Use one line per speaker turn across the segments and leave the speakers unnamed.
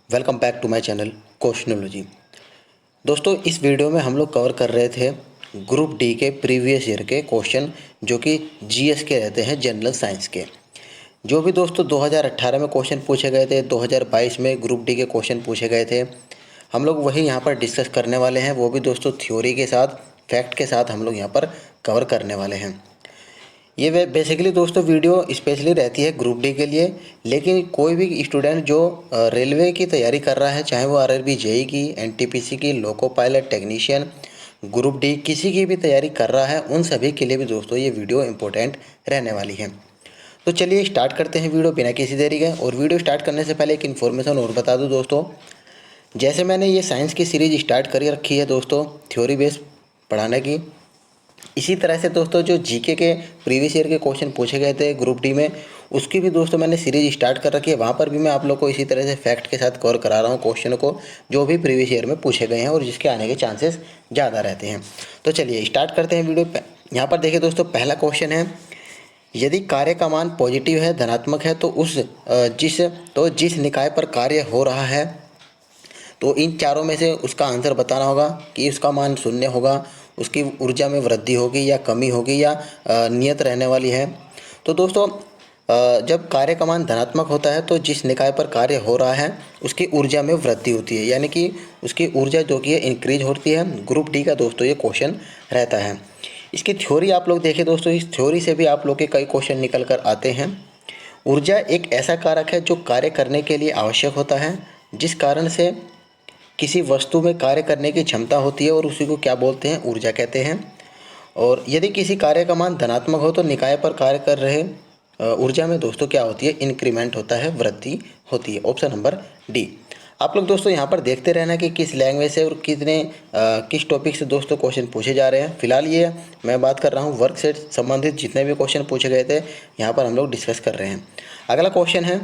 Welcome back to my channel Questionology. दोस्तों, इस video में हम लोग कवर कर रहे थे ग्रुप डी के प्रीवियस ईयर के क्वेश्चन, जो कि जीएस के रहते हैं, जनरल साइंस के। जो भी दोस्तों 2018 में क्वेश्चन पूछे गए थे, 2022 में ग्रुप डी के क्वेश्चन पूछे गए थे, हम लोग वही यहाँ पर डिस्कस करने वाले हैं। वो भी दोस्तों थ्योरी के साथ, फैक्ट के साथ हम लोग यहाँ पर कवर करने वाले हैं। ये बेसिकली दोस्तों वीडियो स्पेशली रहती है ग्रुप डी के लिए, लेकिन कोई भी स्टूडेंट जो रेलवे की तैयारी कर रहा है, चाहे वो आरआरबी जेई की, एनटीपीसी की, loco pilot technician, group D किसी की भी तैयारी कर रहा है, उन सभी के लिए भी दोस्तों ये वीडियो इंपॉर्टेंट रहने वाली है। तो चलिए स्टार्ट करते हैं वीडियो बिना किसी देरी के। और वीडियो स्टार्ट करने से पहले एक इन्फॉर्मेशन और बता दूँ दोस्तों, जैसे मैंने ये साइंस की सीरीज स्टार्ट कर रखी है दोस्तों, थ्योरी बेस्ड पढ़ाने की, इसी तरह से दोस्तों जो जीके के प्रीवियस ईयर के क्वेश्चन पूछे गए थे ग्रुप डी में, उसकी भी दोस्तों मैंने सीरीज स्टार्ट कर रखी है। वहाँ पर भी मैं आप लोग को इसी तरह से फैक्ट के साथ कवर करा रहा हूँ क्वेश्चन को, जो भी प्रीवियस ईयर में पूछे गए हैं और जिसके आने के चांसेस ज़्यादा रहते हैं। तो चलिए स्टार्ट करते हैं वीडियो। यहाँ पर देखिए दोस्तों, पहला क्वेश्चन है, यदि कार्य का मान पॉजिटिव है, धनात्मक है, तो जिस निकाय पर कार्य हो रहा है, तो इन चारों में से उसका आंसर बताना होगा कि उसका मान शून्य होगा, उसकी ऊर्जा में वृद्धि होगी या कमी होगी, या नियत रहने वाली है। तो दोस्तों जब कार्य का मान धनात्मक होता है तो जिस निकाय पर कार्य हो रहा है उसकी ऊर्जा में वृद्धि होती है, यानी कि उसकी ऊर्जा जो कि है इंक्रीज होती है। ग्रुप डी का दोस्तों ये क्वेश्चन रहता है। इसकी थ्योरी आप लोग देखें दोस्तों, इस थ्योरी से भी आप लोग के कई क्वेश्चन निकल कर आते हैं। ऊर्जा एक ऐसा कारक है जो कार्य करने के लिए आवश्यक होता है, जिस कारण से किसी वस्तु में कार्य करने की क्षमता होती है, और उसी को क्या बोलते हैं, ऊर्जा कहते हैं। और यदि किसी कार्य का मान धनात्मक हो तो निकाय पर कार्य कर रहे ऊर्जा में दोस्तों क्या होती है, इंक्रीमेंट होता है, वृद्धि होती है। Option number D. आप लोग दोस्तों यहाँ पर देखते रहना कि किस लैंग्वेज से और किस टॉपिक से दोस्तों क्वेश्चन पूछे जा रहे हैं। फिलहाल ये मैं बात कर रहा हूँ वर्क से संबंधित जितने भी क्वेश्चन पूछे गए थे, यहाँ पर हम लोग डिस्कस कर रहे हैं। अगला क्वेश्चन है,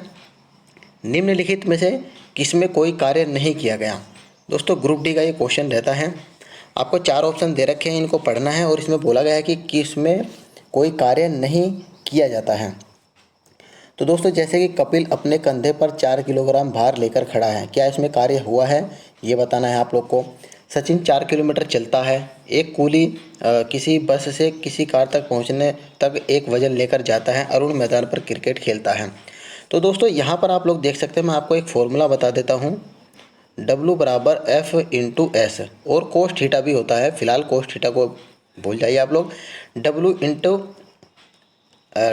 निम्नलिखित में से किसमें कोई कार्य नहीं किया गया। दोस्तों ग्रुप डी का ये क्वेश्चन रहता है। आपको 4 ऑप्शन दे रखे हैं, इनको पढ़ना है, और इसमें बोला गया है कि किसमें कोई कार्य नहीं किया जाता है। तो दोस्तों जैसे कि कपिल अपने कंधे पर 4 किलोग्राम भार लेकर खड़ा है, क्या इसमें कार्य हुआ है, ये बताना है आप लोग को। सचिन 4 किलोमीटर चलता है। एक कूली किसी बस से किसी कार तक पहुंचने तक एक वजन लेकर जाता है। अरुण मैदान पर क्रिकेट खेलता है। तो दोस्तों यहाँ पर आप लोग देख सकते हैं, मैं आपको एक फॉर्मूला बता देता हूँ। W बराबर F इंटू एस, और कोस थीटा भी होता है। फिलहाल कोस थीटा को भूल जाइए आप लोग।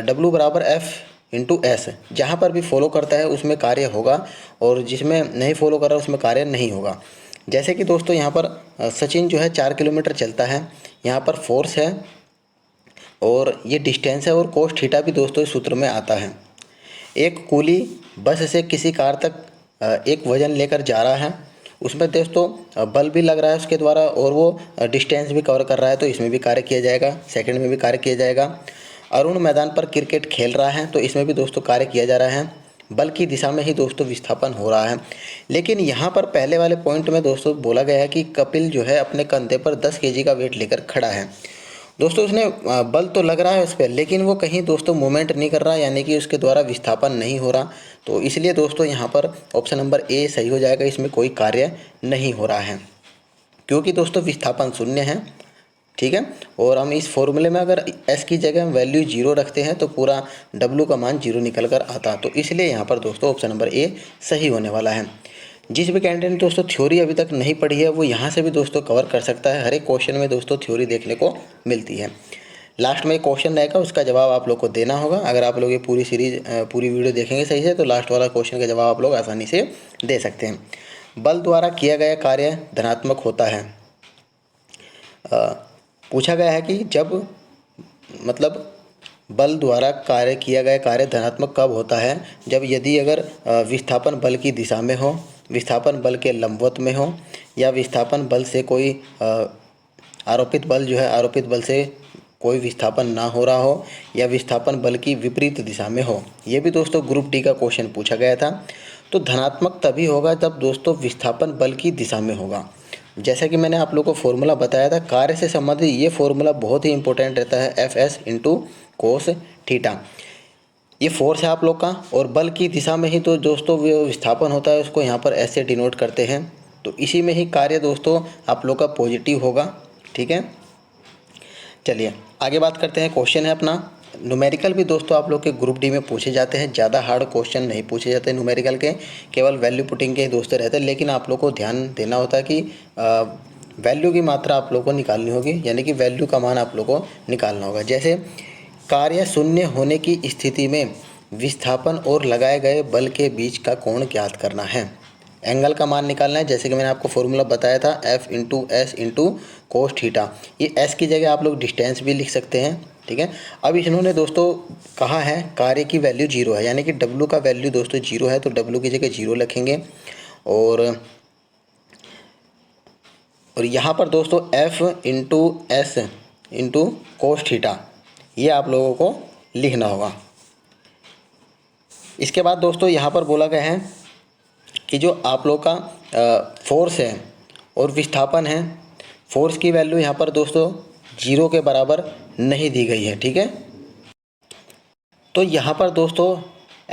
W बराबर F इंटू एस, जहाँ पर भी फॉलो करता है उसमें कार्य होगा, और जिसमें नहीं फॉलो कर रहा उसमें कार्य नहीं होगा। जैसे कि दोस्तों यहाँ पर सचिन जो है 4 किलोमीटर चलता है, यहाँ पर फोर्स है और ये डिस्टेंस है, और कोस थीटा भी दोस्तों इस सूत्र में आता है। एक कूली बस से किसी कार तक एक वजन लेकर जा रहा है, उसमें दोस्तों बल भी लग रहा है उसके द्वारा, और वो डिस्टेंस भी कवर कर रहा है, तो इसमें भी कार्य किया जाएगा, सेकंड में भी कार्य किया जाएगा। अरुण मैदान पर क्रिकेट खेल रहा है, तो इसमें भी दोस्तों कार्य किया जा रहा है, बल की दिशा में ही दोस्तों विस्थापन हो रहा है। लेकिन यहाँ पर पहले वाले पॉइंट में दोस्तों बोला गया है कि कपिल जो है अपने कंधे पर 10 केजी का वेट लेकर खड़ा है। दोस्तों उसने बल तो लग रहा है उस पर, लेकिन वो कहीं दोस्तों मूवमेंट नहीं कर रहा, यानी कि उसके द्वारा विस्थापन नहीं हो रहा। तो इसलिए दोस्तों यहाँ पर ऑप्शन नंबर ए सही हो जाएगा, इसमें कोई कार्य नहीं हो रहा है, क्योंकि दोस्तों विस्थापन शून्य है। ठीक है, और हम इस फॉर्मूले में अगर एस की जगह हम वैल्यू 0 रखते हैं तो पूरा डब्लू का मान 0 निकल कर आता। तो इसलिए यहाँ पर दोस्तों ऑप्शन नंबर ए सही होने वाला है। जिस भी कैंडिडेट ने दोस्तों थ्योरी अभी तक नहीं पढ़ी है, वो यहाँ से भी दोस्तों कवर कर सकता है। हर एक क्वेश्चन में दोस्तों थ्योरी देखने को मिलती है। लास्ट में एक क्वेश्चन रहेगा, उसका जवाब आप लोग को देना होगा। अगर आप लोग ये पूरी सीरीज पूरी वीडियो देखेंगे सही से, तो लास्ट वाला क्वेश्चन का जवाब आप लोग आसानी से दे सकते हैं। बल द्वारा किया गया कार्य धनात्मक होता है। पूछा गया है कि जब मतलब बल द्वारा कार्य किया गया कार्य धनात्मक कब होता है, जब यदि अगर विस्थापन बल की दिशा में हो, विस्थापन बल के लंबवत में हो, या विस्थापन बल से कोई आरोपित बल जो है, आरोपित बल से कोई विस्थापन ना हो रहा हो, या विस्थापन बल की विपरीत दिशा में हो। ये भी दोस्तों ग्रुप डी का क्वेश्चन पूछा गया था। तो धनात्मक तभी होगा जब दोस्तों विस्थापन बल की दिशा में होगा। जैसा कि मैंने आप लोगों को फॉर्मूला बताया था कार्य से संबंधित, ये फॉर्मूला बहुत ही इंपॉर्टेंट रहता है, F S into cos theta. ये फोर्स है आप लोग का, और बल की दिशा में ही तो दोस्तों विस्थापन होता है, उसको यहाँ पर एस से डिनोट करते हैं। तो इसी में ही कार्य दोस्तों आप लोग का पॉजिटिव होगा। ठीक है, चलिए आगे बात करते हैं। क्वेश्चन है अपना न्यूमेरिकल भी दोस्तों आप लोग के ग्रुप डी में पूछे जाते हैं। ज़्यादा हार्ड क्वेश्चन नहीं पूछे जाते न्यूमेरिकल के, केवल वैल्यू पुटिंग के ही दोस्तों रहते हैं। लेकिन आप लोग को ध्यान देना होता है कि वैल्यू की मात्रा आप लोग को निकालनी होगी, यानी कि वैल्यू का मान आप लोग को निकालना होगा। जैसे कार्य शून्य होने की स्थिति में विस्थापन और लगाए गए बल के बीच का कोण ज्ञात करना है। एंगल का मान निकालना है, जैसे कि मैंने आपको फॉर्मूला बताया था F into S into cos theta. ये S की जगह आप लोग डिस्टेंस भी लिख सकते हैं। ठीक है, अब इन्होंने दोस्तों कहा है कार्य की वैल्यू 0 है, यानी कि W का वैल्यू दोस्तों 0 है, तो W की जगह 0 लिखेंगे। और यहाँ पर दोस्तों F into S into cos theta ये आप लोगों को लिखना होगा। इसके बाद दोस्तों यहाँ पर बोला गया है कि जो आप लोग का फोर्स है और विस्थापन है, फोर्स की वैल्यू यहाँ पर दोस्तों 0 के बराबर नहीं दी गई है। ठीक है, तो यहाँ पर दोस्तों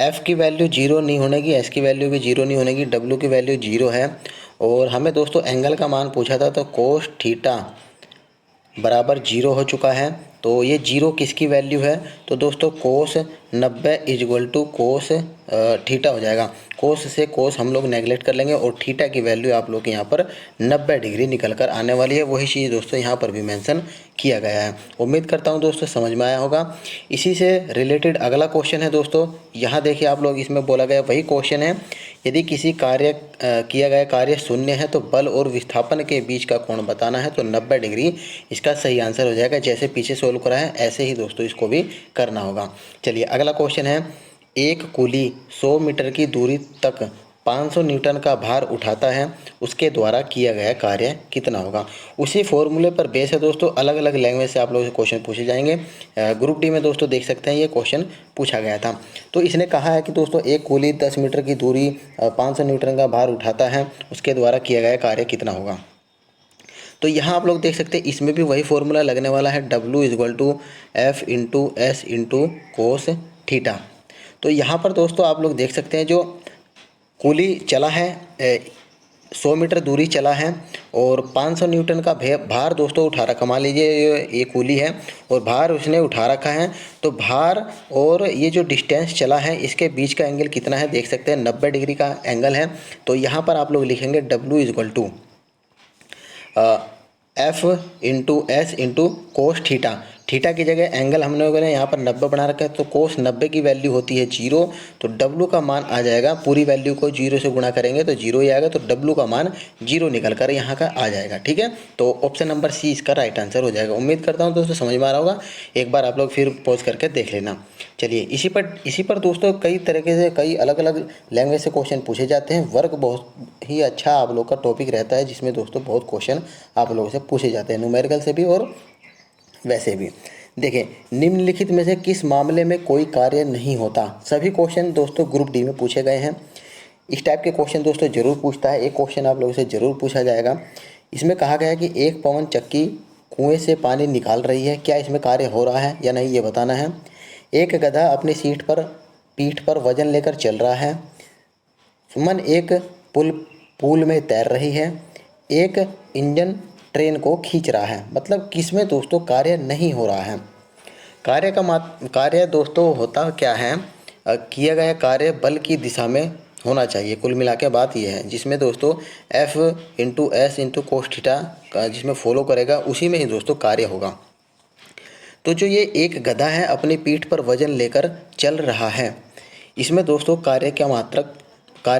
F की वैल्यू 0 नहीं होने की, S की वैल्यू भी 0 नहीं होने की, W की वैल्यू 0 है। और हमें दोस्तों एंगल का मान पूछा था, तो कोस थीटा बराबर 0 हो चुका है। तो ये 0 किसकी वैल्यू है, तो दोस्तों कोस 90 इजक्वल टू कोस थीटा हो जाएगा। कोस से कोस हम लोग नेगलेक्ट कर लेंगे, और थीटा की वैल्यू आप लोग के यहाँ पर 90 डिग्री निकल कर आने वाली है। वही चीज़ दोस्तों यहाँ पर भी मेंशन किया गया है। उम्मीद करता हूँ दोस्तों समझ में आया होगा। इसी से रिलेटेड अगला क्वेश्चन है दोस्तों, यहाँ देखिए आप लोग, इसमें बोला गया वही क्वेश्चन है, यदि किसी किया गया कार्य शून्य है तो बल और विस्थापन के बीच का कोण बताना है, तो 90 डिग्री इसका सही आंसर हो जाएगा। जैसे पीछे सोल्व करा है ऐसे ही दोस्तों इसको भी करना होगा। चलिए अगला क्वेश्चन है, एक कुली 100 मीटर की दूरी तक 500 न्यूटन का भार उठाता है, उसके द्वारा किया गया कार्य कितना होगा। उसी फॉर्मूले पर बेस है दोस्तों, अलग अलग लैंग्वेज से आप लोगों से क्वेश्चन पूछे जाएंगे। ग्रुप डी में दोस्तों देख सकते हैं ये क्वेश्चन पूछा गया था। तो इसने कहा है कि दोस्तों एक कुली 10 मीटर की दूरी 500 न्यूटन का भार उठाता है, उसके द्वारा किया गया कार्य कितना होगा। तो यहाँ आप लोग देख सकते हैं इसमें भी वही फॉर्मूला लगने वाला है, W is equal to F into S into cos theta. तो यहाँ पर दोस्तों आप लोग देख सकते हैं जो कुली चला है 100 मीटर दूरी चला है और 500 न्यूटन का भार दोस्तों उठा रखा। मान लीजिए ये कुली है और भार उसने उठा रखा है, तो भार और ये जो डिस्टेंस चला है इसके बीच का एंगल कितना है देख सकते हैं, 90 डिग्री का एंगल है। तो यहाँ पर आप लोग लिखेंगे W is equal to F into S into cos theta. Theta की जगह एंगल हमने बोले यहाँ पर 90 बना रखा है, तो कोस 90 की वैल्यू होती है 0, तो W का मान आ जाएगा, पूरी वैल्यू को 0 से गुणा करेंगे तो 0 ही आएगा, तो W का मान 0 निकल कर यहाँ का आ जाएगा। ठीक है, तो ऑप्शन नंबर C इसका राइट आंसर हो जाएगा। उम्मीद करता हूँ दोस्तों समझ में आ रहा होगा। एक बार आप लोग फिर पॉज करके देख लेना। चलिए इसी पर दोस्तों कई तरीके से कई अलग अलग लैंग्वेज से क्वेश्चन पूछे जाते हैं। वर्क बहुत ही अच्छा आप लोग का टॉपिक रहता है, जिसमें दोस्तों बहुत क्वेश्चन आप लोगों से पूछे जाते हैं, न्यूमेरिकल से भी और वैसे भी। देखिए निम्नलिखित में से किस मामले में कोई कार्य नहीं होता। सभी क्वेश्चन दोस्तों ग्रुप डी में पूछे गए हैं। इस टाइप के क्वेश्चन दोस्तों जरूर पूछता है, एक क्वेश्चन आप लोगों से जरूर पूछा जाएगा। इसमें कहा गया है कि एक पवन चक्की कुएं से पानी निकाल रही है, क्या इसमें कार्य हो रहा है या नहीं ये बताना है। एक गधा अपनी पीठ पर वजन लेकर चल रहा है। सुमन एक पूल में तैर रही है। एक इंजन ट्रेन को खींच रहा है। मतलब किसमें दोस्तों कार्य नहीं हो रहा है। कार्य दोस्तों होता क्या है, किया गया कार्य बल की दिशा में होना चाहिए। कुल मिला के बात यह है, जिसमें दोस्तों F into S into cos theta का जिसमें फॉलो करेगा उसी में ही दोस्तों कार्य होगा। तो जो ये एक गधा है अपनी पीठ पर वजन लेकर चल रहा है, इसमें दोस्तों कार्य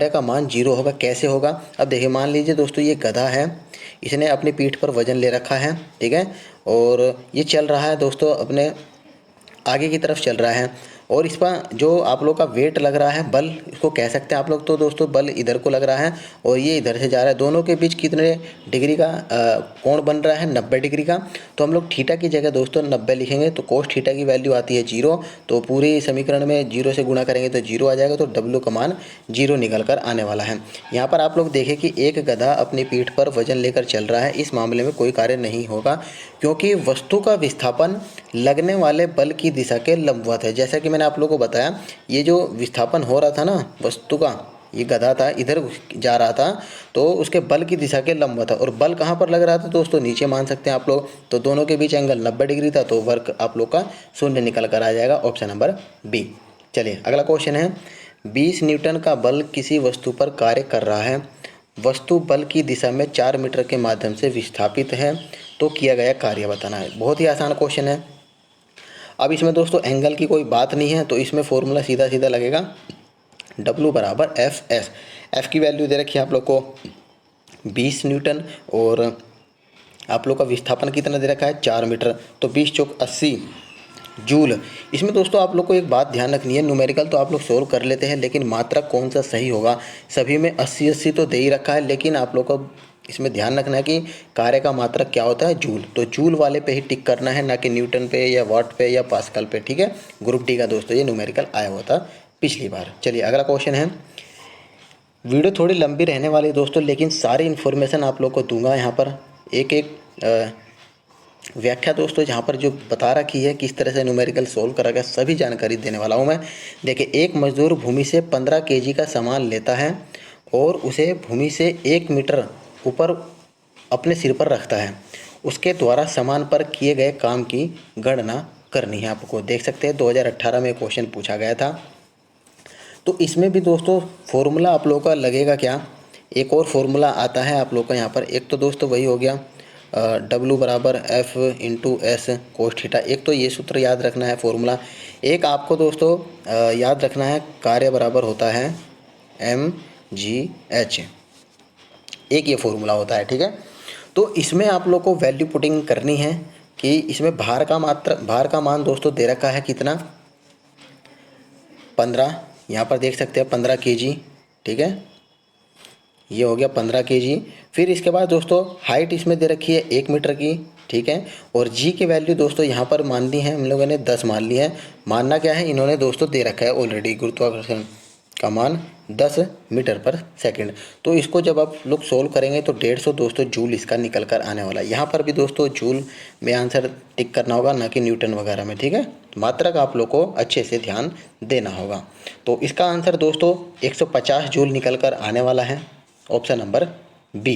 का मान 0 होगा। कैसे होगा, अब देखिए मान लीजिए दोस्तों ये गधा है, इसने अपनी पीठ पर वजन ले रखा है, ठीक है, और ये चल रहा है दोस्तों अपने आगे की तरफ चल रहा है, और इस पर जो आप लोग का वेट लग रहा है, बल इसको कह सकते हैं आप लोग, तो दोस्तों बल इधर को लग रहा है और ये इधर से जा रहा है। दोनों के बीच कितने डिग्री का कोण बन रहा है, 90 डिग्री का। तो हम लोग थीटा की जगह दोस्तों 90 लिखेंगे, तो कोस थीटा की वैल्यू आती है 0, तो पूरे समीकरण में 0 से गुणा करेंगे तो 0 आ जाएगा, तो W का मान 0 निकल कर आने वाला है। यहाँ पर आप लोग देखें कि एक गधा अपनी पीठ पर वजन लेकर चल रहा है, इस मामले में कोई कार्य नहीं होगा, क्योंकि वस्तु का विस्थापन लगने वाले बल की दिशा के लंबवत है। जैसा कि मैंने आप लोगों को बताया, ये जो विस्थापन हो रहा था ना वस्तु का, ये गधा था इधर जा रहा था तो उसके बल की दिशा के लंबवत था। और बल कहाँ पर लग रहा था दोस्तों, नीचे मान सकते हैं आप लोग। तो दोनों के बीच एंगल 90 डिग्री था, तो वर्क आप लोग का शून्य निकल कर आ जाएगा, ऑप्शन नंबर बी। चलिए अगला क्वेश्चन है, 20 न्यूटन का बल किसी वस्तु पर कार्य कर रहा है। वस्तु बल की दिशा में 4 मीटर के माध्यम से विस्थापित है, तो किया गया कार्य बताना है। बहुत ही आसान क्वेश्चन है। अब इसमें दोस्तों एंगल की कोई बात नहीं है, तो इसमें फॉर्मूला सीधा सीधा लगेगा, W बराबर एफ एस। एफ की वैल्यू दे रखी है आप लोग को 20 न्यूटन, और आप लोग का विस्थापन कितना दे रखा है 4 मीटर, तो 20 चौक 80 जूल। इसमें दोस्तों आप लोग को एक बात ध्यान रखनी है, न्यूमेरिकल तो आप लोग सोल्व कर लेते हैं, लेकिन मात्रक कौन सा सही होगा। सभी में 80-80 तो दे ही रखा है, लेकिन आप लोग को इसमें ध्यान रखना है कि कार्य का मात्रक क्या होता है, जूल। तो जूल वाले पे ही टिक करना है, ना कि न्यूटन पे या वाट पे या पास्कल पे, ठीक है। ग्रुप डी का दोस्तों ये न्यूमेरिकल आया हुआ था पिछली बार। चलिए अगला क्वेश्चन है, वीडियो थोड़ी लंबी रहने वाली है दोस्तों, लेकिन सारी इन्फॉर्मेशन आप लोग को दूंगा यहाँ पर, एक एक व्याख्या दोस्तों जहाँ पर जो बता रखी है किस तरह से न्यूमेरिकल सोल्व करा गया, सभी जानकारी देने वाला हूँ मैं। देखिए, एक मजदूर भूमि से 15 केजी का सामान लेता है और उसे भूमि से 1 मीटर ऊपर अपने सिर पर रखता है। उसके द्वारा सामान पर किए गए काम की गणना करनी है आपको। देख सकते हैं 2018 में क्वेश्चन पूछा गया था। तो इसमें भी दोस्तों फॉर्मूला आप लोगों का लगेगा क्या, एक और फॉर्मूला आता है आप लोग का यहाँ पर। एक तो दोस्तों वही हो गया W बराबर F into S cos theta. एक तो ये सूत्र याद रखना है फॉर्मूला। एक आपको दोस्तों याद रखना है कार्य बराबर होता है mgh, एक ये फॉर्मूला होता है, ठीक है। तो इसमें आप लोग को वैल्यू पुटिंग करनी है कि इसमें भार का मान दोस्तों दे रखा है कितना, 15। यहाँ पर देख सकते हैं 15 केजी, ठीक है, ये हो गया 15 केजी। फिर इसके बाद दोस्तों हाइट इसमें दे रखी है 1 मीटर की, ठीक है। और जी की वैल्यू दोस्तों यहाँ पर मान ली है हम लोगों ने 10 मान ली है। मानना क्या है, इन्होंने दोस्तों दे रखा है ऑलरेडी गुरुत्वाकर्षण का मान 10 मीटर पर सेकंड। तो इसको जब आप लोग सोल्व करेंगे तो 150 दोस्तों जूल इसका निकल कर आने वाला है। यहाँ पर भी दोस्तों जूल में आंसर टिक करना होगा, ना कि न्यूटन वगैरह में, ठीक है। मात्रक आप लोग को अच्छे से ध्यान देना होगा। तो इसका आंसर दोस्तों 150 जूल निकल कर आने वाला है, ऑप्शन नंबर बी।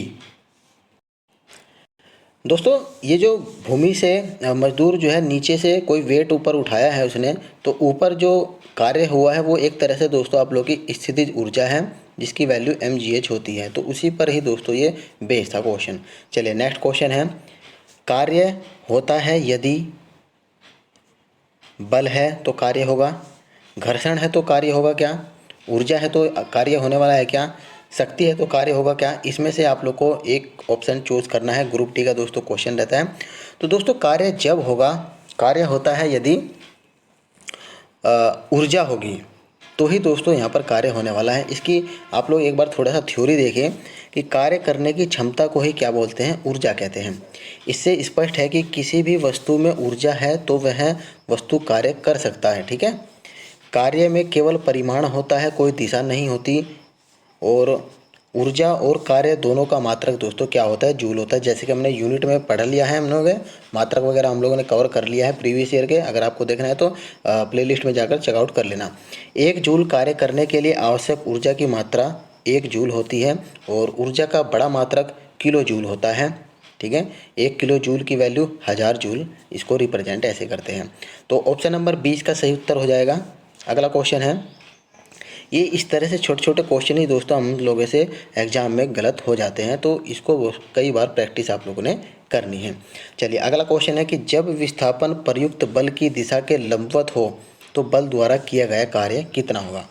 दोस्तों ये जो भूमि से मजदूर जो है नीचे से कोई वेट ऊपर उठाया है उसने, तो ऊपर जो कार्य हुआ है वो एक तरह से दोस्तों आप लोग की स्थितिज ऊर्जा है, जिसकी वैल्यू mgh होती है। तो उसी पर ही दोस्तों ये बेस्ड था क्वेश्चन। चलिए नेक्स्ट क्वेश्चन है, कार्य होता है यदि बल है तो कार्य होगा, घर्षण है तो कार्य होगा क्या, ऊर्जा है तो कार्य होने वाला है क्या, शक्ति है तो कार्य होगा क्या। इसमें से आप लोग को एक ऑप्शन चूज करना है। ग्रुप डी का दोस्तों क्वेश्चन रहता है। तो दोस्तों कार्य जब होगा, कार्य होता है यदि ऊर्जा होगी, तो ही दोस्तों यहाँ पर कार्य होने वाला है। इसकी आप लोग एक बार थोड़ा सा थ्योरी देखें कि कार्य करने की क्षमता को ही क्या बोलते हैं, ऊर्जा कहते हैं। इससे स्पष्ट है कि किसी भी वस्तु में ऊर्जा है तो वह वस्तु कार्य कर सकता है, ठीक है। कार्य में केवल परिमाण होता है, कोई दिशा नहीं होती। और ऊर्जा और कार्य दोनों का मात्रक दोस्तों क्या होता है, जूल होता है। जैसे कि हमने यूनिट में पढ़ लिया है, हम लोग मात्रक वगैरह हम लोगों ने कवर कर लिया है प्रीवियस ईयर के। अगर आपको देखना है तो प्लेलिस्ट में जाकर चेकआउट कर लेना। 1 जूल कार्य करने के लिए आवश्यक ऊर्जा की मात्रा 1 जूल होती है, और ऊर्जा का बड़ा मात्रक किलो जूल होता है, ठीक है। 1 किलो जूल की वैल्यू 1000 जूल, इसको रिप्रेजेंट ऐसे करते हैं। तो ऑप्शन नंबर 20 का सही उत्तर हो जाएगा। अगला क्वेश्चन है, ये इस तरह से छोटे छोटे क्वेश्चन ही दोस्तों हम लोगों से एग्जाम में गलत हो जाते हैं, तो इसको कई बार प्रैक्टिस आप लोगों ने करनी है। चलिए अगला क्वेश्चन है कि जब विस्थापन प्रयुक्त बल की दिशा के लंबवत हो तो बल द्वारा किया गया कार्य कितना होगा।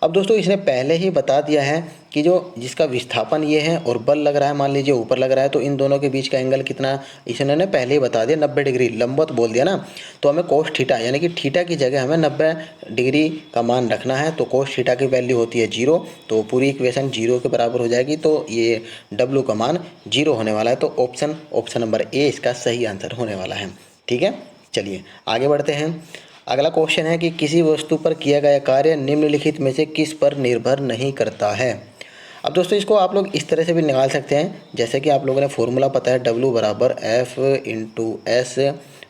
अब दोस्तों इसने पहले ही बता दिया है कि जो जिसका विस्थापन ये है और बल लग रहा है, मान लीजिए ऊपर लग रहा है, तो इन दोनों के बीच का एंगल कितना, इसने पहले ही बता दिया 90 डिग्री, लंबवत बोल दिया ना। तो हमें कोस थीटा यानी कि थीटा की जगह हमें 90 डिग्री का मान रखना है। तो कोस थीटा की वैल्यू होती है 0, तो पूरी इक्वेशन 0 के बराबर हो जाएगी। तो ये W का मान 0 होने वाला है। तो ऑप्शन नंबर ए इसका सही आंसर होने वाला है, ठीक है। चलिए आगे बढ़ते हैं। अगला क्वेश्चन है कि किसी वस्तु पर किया गया कार्य निम्नलिखित में से किस पर निर्भर नहीं करता है। अब दोस्तों इसको आप लोग इस तरह से भी निकाल सकते हैं, जैसे कि आप लोगों ने फॉर्मूला पता है W बराबर F इंटू एस,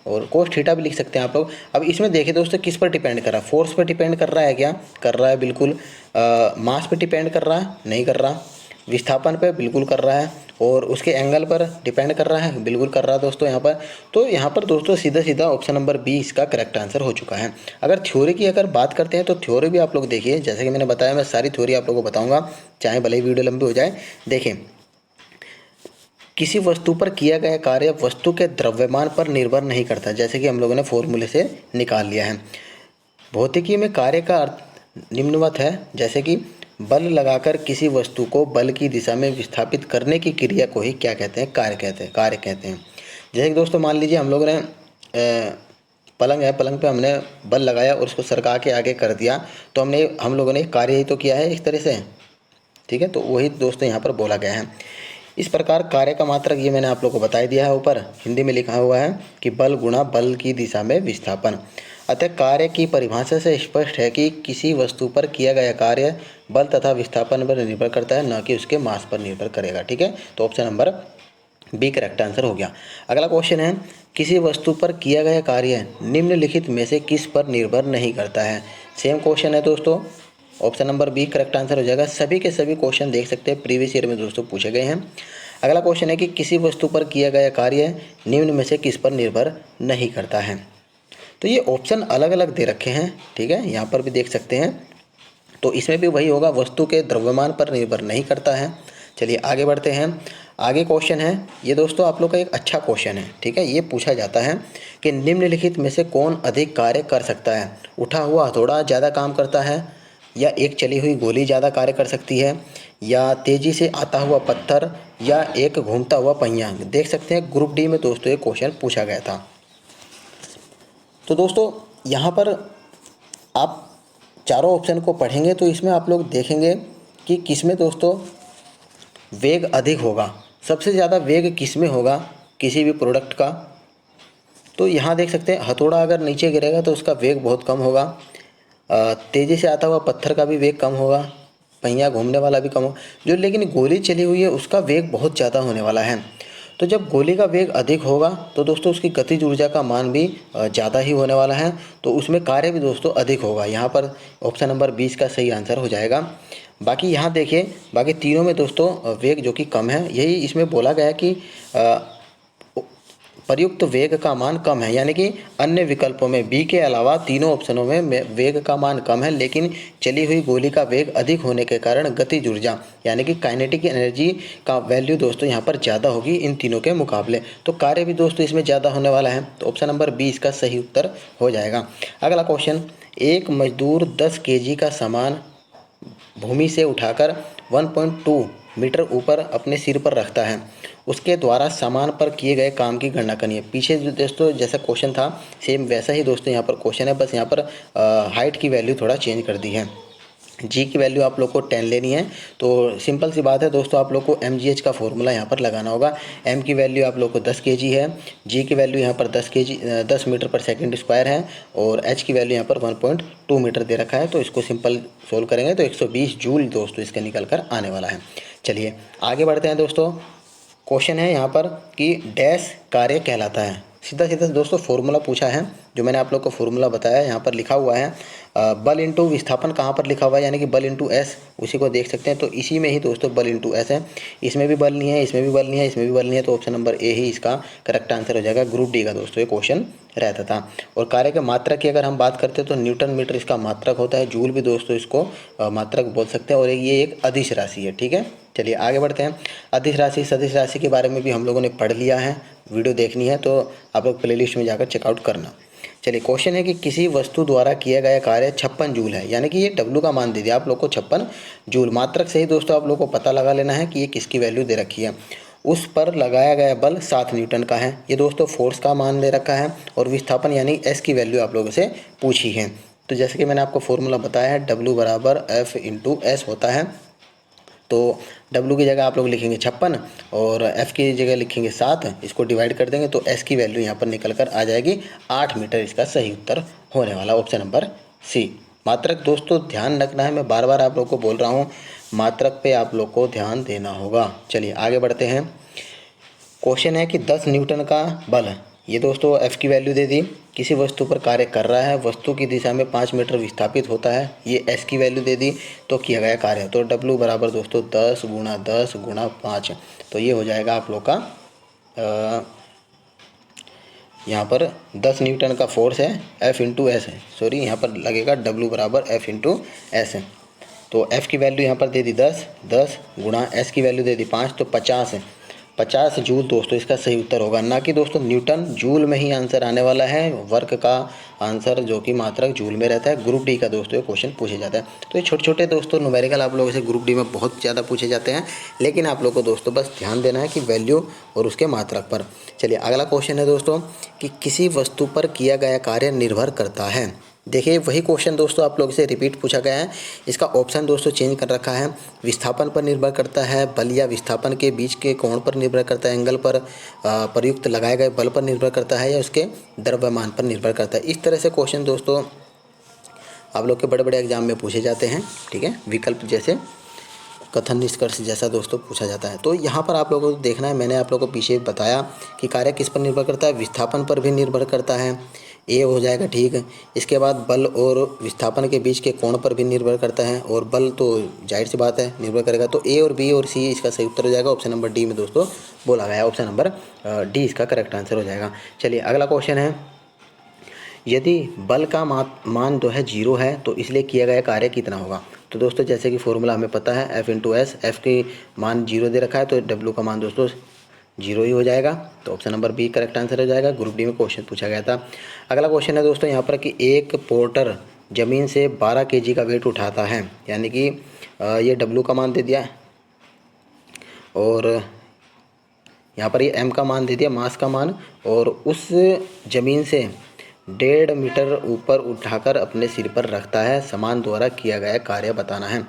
और कोस थीटा भी लिख सकते हैं आप लोग। अब इसमें देखिए दोस्तों किस पर डिपेंड कर रहा है, फोर्स पर डिपेंड कर रहा है क्या, कर रहा है बिल्कुल। मास पे डिपेंड कर रहा है, नहीं कर रहा। विस्थापन पे बिल्कुल कर रहा है, और उसके एंगल पर डिपेंड कर रहा है, बिल्कुल कर रहा है दोस्तों यहाँ पर। तो यहाँ पर दोस्तों सीधा सीधा ऑप्शन नंबर बी इसका करेक्ट आंसर हो चुका है। अगर थ्योरी की अगर बात करते हैं तो थ्योरी भी आप लोग देखिए, जैसे कि मैंने बताया मैं सारी थ्योरी आप लोगों को बताऊंगा, चाहे भले ही वीडियो लंबी हो जाए। देखिए, किसी वस्तु पर किया गया कार्य वस्तु के द्रव्यमान पर निर्भर नहीं करता, जैसे कि हम लोगों ने फॉर्मूले से निकाल लिया है। भौतिकी में कार्य का अर्थ निम्नवत है, जैसे कि बल लगाकर किसी वस्तु को बल की दिशा में विस्थापित करने की क्रिया को ही क्या कहते हैं, कार्य कहते हैं। जैसे कि दोस्तों मान लीजिए हम लोगों ने पलंग है, पलंग पे हमने बल लगाया और उसको सरका के आगे कर दिया, तो हम लोगों ने कार्य ही तो किया है इस तरह से, ठीक है। तो वही दोस्तों यहाँ पर बोला गया है। इस प्रकार कार्य का मात्रक ये मैंने आप लोगों को बता दिया है, ऊपर हिंदी में लिखा हुआ है कि बल गुणा बल की दिशा में विस्थापन। अतः कार्य की परिभाषा से स्पष्ट है कि किसी वस्तु पर किया गया कार्य बल तथा विस्थापन पर निर्भर करता है, न कि उसके मास पर निर्भर करेगा, ठीक है। तो option number B correct answer हो गया। अगला क्वेश्चन है, किसी वस्तु पर किया गया कार्य निम्नलिखित में से किस पर निर्भर नहीं करता है। सेम क्वेश्चन है दोस्तों, option number B correct answer हो जाएगा। सभी के सभी क्वेश्चन देख सकते हैं, प्रीवियस ईयर में दोस्तों पूछे गए हैं। अगला क्वेश्चन है कि किसी वस्तु पर किया गया कार्य निम्न में से किस पर निर्भर नहीं करता है। तो ये ऑप्शन अलग अलग दे रखे हैं, ठीक है, यहाँ पर भी देख सकते हैं। तो इसमें भी वही होगा, वस्तु के द्रव्यमान पर निर्भर नहीं करता है। चलिए आगे बढ़ते हैं। आगे क्वेश्चन है ये दोस्तों आप लोग का एक अच्छा क्वेश्चन है, ठीक है। ये पूछा जाता है कि निम्नलिखित में से कौन अधिक कार्य कर सकता है। उठा हुआ हथौड़ा ज़्यादा काम करता है, या एक चली हुई गोली ज़्यादा कार्य कर सकती है, या तेज़ी से आता हुआ पत्थर, या एक घूमता हुआ पहिया। देख सकते हैं ग्रुप डी में दोस्तों ये क्वेश्चन पूछा गया था। तो दोस्तों यहाँ पर आप चारों ऑप्शन को पढ़ेंगे तो इसमें आप लोग देखेंगे कि किसमें दोस्तों वेग अधिक होगा, सबसे ज़्यादा वेग किसमें होगा किसी भी प्रोडक्ट का। तो यहाँ देख सकते हैं हथौड़ा अगर नीचे गिरेगा तो उसका वेग बहुत कम होगा, तेज़ी से आता हुआ पत्थर का भी वेग कम होगा, पहिया घूमने वाला भी कम हो, जो लेकिन गोली चली हुई है उसका वेग बहुत ज़्यादा होने वाला है। तो जब गोली का वेग अधिक होगा तो दोस्तों उसकी गतिज ऊर्जा का मान भी ज़्यादा ही होने वाला है, तो उसमें कार्य भी दोस्तों अधिक होगा। यहाँ पर ऑप्शन नंबर 20 का सही आंसर हो जाएगा। बाकी यहाँ देखिए, बाकी तीनों में दोस्तों वेग जो कि कम है, यही इसमें बोला गया कि प्रयुक्त वेग का मान कम है, यानी कि अन्य विकल्पों में बी के अलावा तीनों ऑप्शनों में वेग का मान कम है, लेकिन चली हुई गोली का वेग अधिक होने के कारण गतिज ऊर्जा यानी कि काइनेटिक एनर्जी का वैल्यू दोस्तों यहाँ पर ज़्यादा होगी इन तीनों के मुकाबले। तो कार्य भी दोस्तों इसमें ज़्यादा होने वाला है, तो ऑप्शन नंबर बी इसका सही उत्तर हो जाएगा। अगला क्वेश्चन, एक मजदूर 10 kg का सामान भूमि से उठाकर 1.2 मीटर ऊपर अपने सिर पर रखता है, उसके द्वारा सामान पर किए गए काम की गणना करनी है। पीछे जो दोस्तों जैसा क्वेश्चन था सेम वैसा ही दोस्तों यहाँ पर क्वेश्चन है, बस यहाँ पर हाइट की वैल्यू थोड़ा चेंज कर दी है। जी की वैल्यू आप लोग को 10 लेनी है, तो सिंपल सी बात है दोस्तों, आप लोग को mgh का फॉर्मूला यहाँ पर लगाना होगा। m की वैल्यू आप लोग को 10 kg है, g की वैल्यू यहाँ पर 10 मीटर पर सेकंड स्क्वायर है, और h की वैल्यू यहाँ पर 1.2 मीटर दे रखा है। तो इसको सिंपल सोल्व करेंगे तो 120 जूल दोस्तों इसका निकल कर आने वाला है। चलिए आगे बढ़ते हैं दोस्तों। क्वेश्चन है यहाँ पर कि डैश कार्य कहलाता है। सीधा सीधा दोस्तों फॉर्मूला पूछा है, जो मैंने आप लोग को फॉर्मूला बताया यहाँ पर लिखा हुआ है। बल इंटू विस्थापन कहाँ पर लिखा हुआ है, यानी कि बल इंटू एस, उसी को देख सकते हैं। तो इसी में ही दोस्तों बल इंटू एस है, इसमें भी बल नहीं है, इसमें भी बल नहीं है, इसमें भी बल नहीं है, तो ऑप्शन नंबर ए ही इसका करेक्ट आंसर हो जाएगा। ग्रुप डी का दोस्तों ये क्वेश्चन रहता था। और कार्य के मात्रक की अगर हम बात करते हैं तो न्यूटन मीटर इसका मात्रक होता है, जूल भी दोस्तों इसको मात्रक बोल सकते हैं, और ये एक अदिश राशि है, ठीक है। चलिए आगे बढ़ते हैं। अदिश राशि सदिश राशि के बारे में भी हम लोगों ने पढ़ लिया है, वीडियो देखनी है तो आप लोग प्लेलिस्ट में जाकर चेकआउट करना। चलिए क्वेश्चन है कि किसी वस्तु द्वारा किया गया कार्य 56 जूल है, यानी कि ये W का मान दे दिया आप लोग को 56 जूल। मात्रक से ही दोस्तों आप लोग को पता लगा लेना है कि ये किसकी वैल्यू दे रखी है। उस पर लगाया गया बल 7 न्यूटन का है, ये दोस्तों फोर्स का मान दे रखा है। और विस्थापन यानी S की वैल्यू आप लोगों से पूछी है। तो जैसे कि मैंने आपको फॉर्मूला बताया है, W बराबर F इंटू एस होता है। तो W की जगह आप लोग लिखेंगे 56 और F की जगह लिखेंगे 7, इसको डिवाइड कर देंगे तो S की वैल्यू यहाँ पर निकल कर आ जाएगी 8 मीटर। इसका सही उत्तर होने वाला ऑप्शन नंबर सी। मात्रक दोस्तों ध्यान रखना है, मैं बार बार आप लोगों को बोल रहा हूँ, मात्रक पे आप लोग को ध्यान देना होगा। चलिए आगे बढ़ते हैं। क्वेश्चन है कि 10 न्यूटन का बल है, ये दोस्तों F की वैल्यू दे दी, किसी वस्तु पर कार्य कर रहा है, वस्तु की दिशा में 5 मीटर विस्थापित होता है, ये S की वैल्यू दे दी, तो किया गया कार्य तो W बराबर दोस्तों 10 × 10 × 5, तो ये हो जाएगा आप लोग का यहाँ पर 10 न्यूटन का फोर्स है, F × S है, सॉरी यहाँ पर लगेगा W बराबर F × S है। तो F की वैल्यू यहाँ पर दे दी 10, 10 गुणा S की वैल्यू दे दी 5, तो 50 है, 50 जूल दोस्तों इसका सही उत्तर होगा, ना कि दोस्तों न्यूटन। जूल में ही आंसर आने वाला है, वर्क का आंसर जो कि मात्रक जूल में रहता है। ग्रुप डी का दोस्तों ये क्वेश्चन पूछे जाता है। तो ये छोटे छोटे दोस्तों न्यूमेरिकल आप लोगों से ग्रुप डी में बहुत ज़्यादा पूछे जाते हैं, लेकिन आप लोग को दोस्तों बस ध्यान देना है कि वैल्यू और उसके मात्रक पर। चलिए अगला क्वेश्चन है दोस्तों कि किसी वस्तु पर किया गया कार्य निर्भर करता है। देखिए वही क्वेश्चन दोस्तों आप लोग से रिपीट पूछा गया है, इसका ऑप्शन दोस्तों चेंज कर रखा है। विस्थापन पर निर्भर करता है, बल या विस्थापन के बीच के कोण पर निर्भर करता है, एंगल पर, प्रयुक्त लगाए गए बल पर निर्भर करता है, या उसके द्रव्यमान पर निर्भर करता है। इस तरह से क्वेश्चन दोस्तों आप लोग के बड़े बड़े एग्जाम में पूछे जाते हैं, ठीक है। विकल्प जैसे कथन निष्कर्ष जैसा दोस्तों पूछा जाता है। तो यहाँ पर आप लोगों को देखना है, मैंने आप लोगों को पीछे बताया कि कार्य किस पर निर्भर करता है, विस्थापन पर भी निर्भर करता है, ए हो जाएगा ठीक। इसके बाद बल और विस्थापन के बीच के कोण पर भी निर्भर करता है, और बल तो जाहिर सी बात है निर्भर करेगा, तो ए और बी और सी इसका सही उत्तर हो जाएगा। ऑप्शन नंबर डी में दोस्तों बोला गया है, ऑप्शन नंबर डी इसका करेक्ट आंसर हो जाएगा। चलिए अगला क्वेश्चन है, यदि बल का मान जो है 0 है तो इसलिए किया गया कार्य कितना होगा। तो दोस्तों जैसे कि फॉर्मूला हमें पता है F × S, F की मान 0 दे रखा है तो W का मान दोस्तों 0 ही हो जाएगा, तो option number B correct answer हो जाएगा। ग्रुप डी में क्वेश्चन पूछा गया था। अगला क्वेश्चन है दोस्तों यहाँ पर कि एक पोर्टर ज़मीन से 12 kg का वेट उठाता है, यानी कि ये W का मान दे दिया और यहाँ पर ये M का मान दे दिया, मास का मान, और उस ज़मीन से 1.5 मीटर ऊपर उठाकर अपने सिर पर रखता है। समान द्वारा किया गया कार्य बताना है।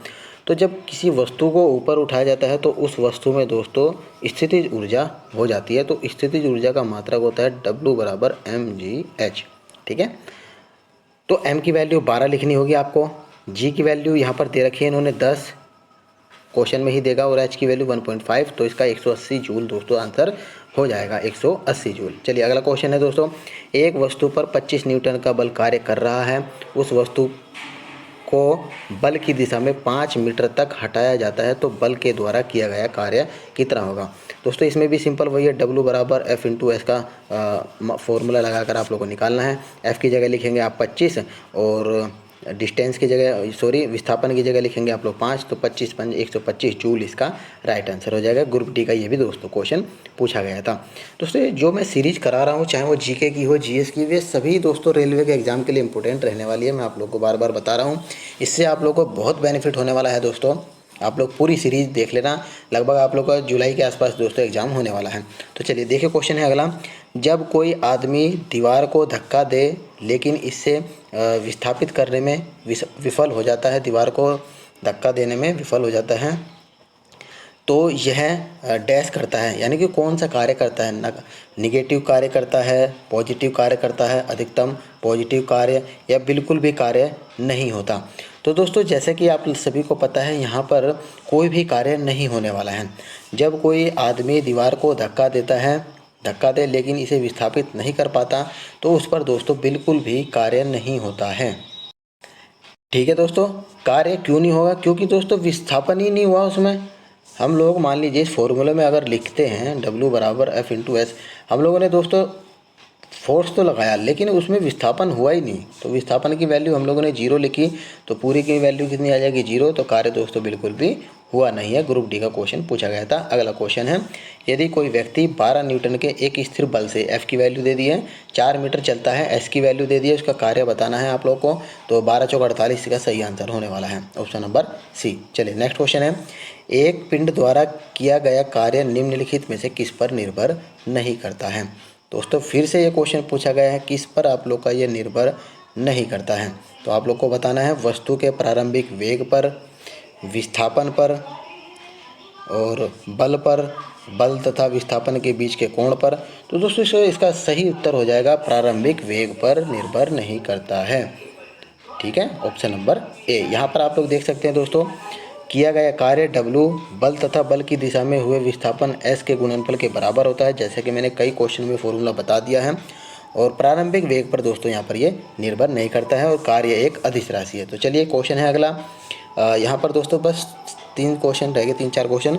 तो जब किसी वस्तु को ऊपर उठाया जाता है तो उस वस्तु में दोस्तों स्थितिज ऊर्जा हो जाती है, तो स्थितिज ऊर्जा का मात्रक होता है W बराबर mgh, ठीक है। तो M की वैल्यू 12 लिखनी होगी आपको, G की वैल्यू यहाँ पर दे रखी है इन्होंने 10, क्वेश्चन में ही देगा, और H की वैल्यू 1.5, तो इसका 180 जूल दोस्तों आंसर हो जाएगा, 180 जूल। चलिए अगला क्वेश्चन है दोस्तों, एक वस्तु पर 25 न्यूटन का बल कार्य कर रहा है, उस वस्तु को बल की दिशा में 5 मीटर तक हटाया जाता है, तो बल के द्वारा किया गया कार्य कितना होगा। दोस्तों इसमें भी सिंपल वही है, W बराबर F × S का फॉर्मूला लगाकर आप लोगों को निकालना है। F की जगह लिखेंगे आप 25, और डिस्टेंस की जगह सॉरी विस्थापन की जगह लिखेंगे आप लोग 5, तो 25 × 5 125 जूल इसका राइट आंसर हो जाएगा। ग्रुप डी का ये भी दोस्तों क्वेश्चन पूछा गया था। दोस्तों जो मैं सीरीज करा रहा हूँ, चाहे वो जीके की हो, जीएस की, वे सभी दोस्तों रेलवे के एग्जाम के लिए इंपॉर्टेंट रहने वाली है। मैं आप लोग को बार बार बता रहा हूँ, इससे आप लोग को बहुत बेनिफिट होने वाला है। दोस्तों आप लोग पूरी सीरीज देख लेना, लगभग आप लोग का जुलाई के आसपास दोस्तों एग्जाम होने वाला है। तो चलिए देखिए क्वेश्चन है अगला, जब कोई आदमी दीवार को धक्का दे लेकिन इससे विस्थापित करने में विफल हो जाता है, दीवार को धक्का देने में विफल हो जाता है, तो यह डैश करता है, यानी कि कौन सा कार्य करता है, निगेटिव कार्य करता है, पॉजिटिव कार्य करता है, अधिकतम पॉजिटिव कार्य, या बिल्कुल भी कार्य नहीं होता। तो दोस्तों जैसे कि आप सभी को पता है, यहाँ पर कोई भी कार्य नहीं होने वाला है। जब कोई आदमी दीवार को धक्का दे लेकिन इसे विस्थापित नहीं कर पाता, तो उस पर दोस्तों बिल्कुल भी कार्य नहीं होता है, ठीक है। दोस्तों कार्य क्यों नहीं होगा, क्योंकि दोस्तों विस्थापन ही नहीं हुआ उसमें। हम लोग मान लीजिए इस फॉर्मूले में अगर लिखते हैं W बराबर F × S, हम लोगों ने दोस्तों फोर्स तो लगाया लेकिन उसमें विस्थापन हुआ ही नहीं, तो विस्थापन की वैल्यू हम लोगों ने 0 लिखी, तो पूरी की वैल्यू कितनी आ जाएगी 0, तो कार्य दोस्तों बिल्कुल भी हुआ नहीं है। ग्रुप डी का क्वेश्चन पूछा गया था। अगला क्वेश्चन है, यदि कोई व्यक्ति 12 न्यूटन के एक स्थिर बल से F की वैल्यू दे दी है, 4 मीटर चलता है, S की वैल्यू दे दी है, उसका कार्य बताना है आप लोग को, तो 12 × 4 = 48 का सही आंसर होने वाला है, ऑप्शन नंबर सी। चलिए नेक्स्ट क्वेश्चन है, एक पिंड द्वारा किया गया कार्य निम्नलिखित में से किस पर निर्भर नहीं करता है। दोस्तों फिर से ये क्वेश्चन पूछा गया है, किस पर आप लोग का ये निर्भर नहीं करता है, तो आप लोग को बताना है वस्तु के प्रारंभिक वेग पर, विस्थापन पर, और बल पर, बल तथा विस्थापन के बीच के कोण पर। तो दोस्तों इसका सही उत्तर हो जाएगा प्रारंभिक वेग पर निर्भर नहीं करता है, ठीक है, ऑप्शन नंबर ए। यहाँ पर आप लोग देख सकते हैं दोस्तों किया गया कार्य W बल तथा बल की दिशा में हुए विस्थापन S के गुणनफल के बराबर होता है, जैसे कि मैंने कई क्वेश्चन में फॉर्मूला बता दिया है। और प्रारंभिक वेग पर दोस्तों यहाँ पर ये निर्भर नहीं करता है और कार्य एक अदिश राशि है। तो चलिए क्वेश्चन है अगला। यहाँ पर दोस्तों बस 3 क्वेश्चन रह गए, 3-4 क्वेश्चन।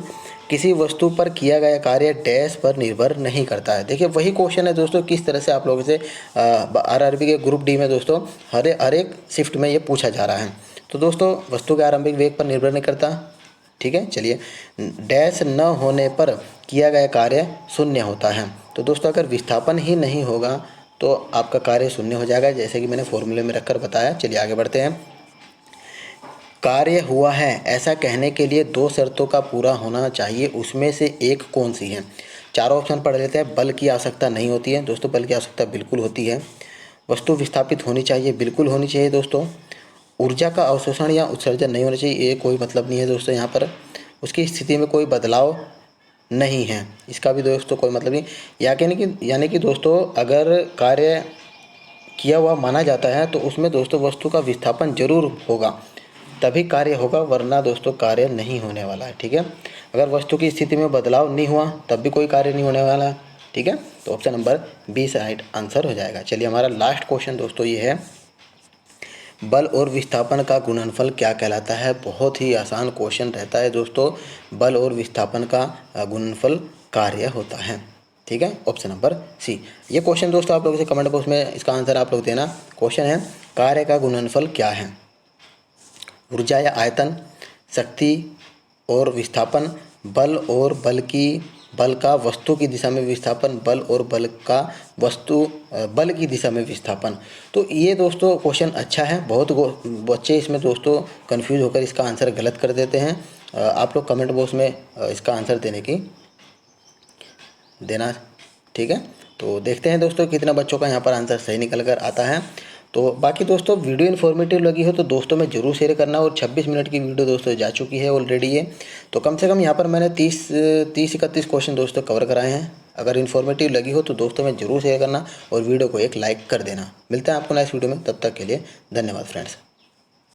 किसी वस्तु पर किया गया कार्य डैश पर निर्भर नहीं करता है। देखिए वही क्वेश्चन है दोस्तों, किस तरह से आप लोगों से RRB के ग्रुप डी में दोस्तों हर एक शिफ्ट में ये पूछा जा रहा है। तो दोस्तों वस्तु के आरंभिक वेग पर निर्भर नहीं करता, ठीक है। चलिए, डैश न होने पर किया गया कार्य शून्य होता है। तो दोस्तों अगर विस्थापन ही नहीं होगा तो आपका कार्य शून्य हो जाएगा, जैसे कि मैंने फॉर्मूले में रखकर बताया। चलिए आगे बढ़ते हैं। कार्य हुआ है ऐसा कहने के लिए 2 शर्तों का पूरा होना चाहिए, उसमें से एक कौन सी है? 4 ऑप्शन पढ़ लेते हैं। बल की आवश्यकता नहीं होती है दोस्तों, बल की आवश्यकता बिल्कुल होती है। वस्तु विस्थापित होनी चाहिए, बिल्कुल होनी चाहिए दोस्तों। ऊर्जा का अवशोषण या उत्सर्जन नहीं होना चाहिए, ये कोई मतलब नहीं है दोस्तों। यहाँ पर उसकी स्थिति में कोई बदलाव नहीं है, इसका भी दोस्तों कोई मतलब नहीं। यानी कि दोस्तों अगर कार्य किया हुआ माना जाता है तो उसमें दोस्तों वस्तु का विस्थापन जरूर होगा, तभी कार्य होगा, वरना दोस्तों कार्य नहीं होने वाला है, ठीक है। अगर वस्तु की स्थिति में बदलाव नहीं हुआ तब भी कोई कार्य नहीं होने वाला है, ठीक है। तो option number B right answer हो जाएगा। चलिए हमारा लास्ट क्वेश्चन दोस्तों ये है, बल और विस्थापन का गुणनफल क्या कहलाता है? बहुत ही आसान क्वेश्चन रहता है दोस्तों। बल और विस्थापन का गुणनफल कार्य होता है, ठीक है। Option number C. ये क्वेश्चन दोस्तों आप लोगों से कमेंट बॉक्स में इसका आंसर आप लोग देना। क्वेश्चन है, कार्य का गुणनफल क्या है? ऊर्जा या आयतन, शक्ति और विस्थापन, बल का वस्तु की दिशा में विस्थापन, बल और बल का बल की दिशा में विस्थापन। तो ये दोस्तों क्वेश्चन अच्छा है। बहुत बच्चे इसमें दोस्तों कंफ्यूज होकर इसका आंसर गलत कर देते हैं। आप लोग कमेंट बॉक्स में इसका आंसर देना, ठीक है। तो देखते हैं दोस्तों कितना बच्चों का यहाँ पर आंसर सही निकल कर आता है। तो बाकी दोस्तों वीडियो इन्फॉर्मेटिव लगी हो तो दोस्तों में ज़रूर शेयर करना। और 26 मिनट की वीडियो दोस्तों जा चुकी है ऑलरेडी ये। तो कम से कम यहाँ पर मैंने 30-31 क्वेश्चन दोस्तों कवर कराए हैं। अगर इन्फॉर्मेटिव लगी हो तो दोस्तों में ज़रूर शेयर करना और वीडियो को एक लाइक कर देना। मिलते हैं आपको नेक्स्ट वीडियो में, तब तक के लिए धन्यवाद फ्रेंड्स।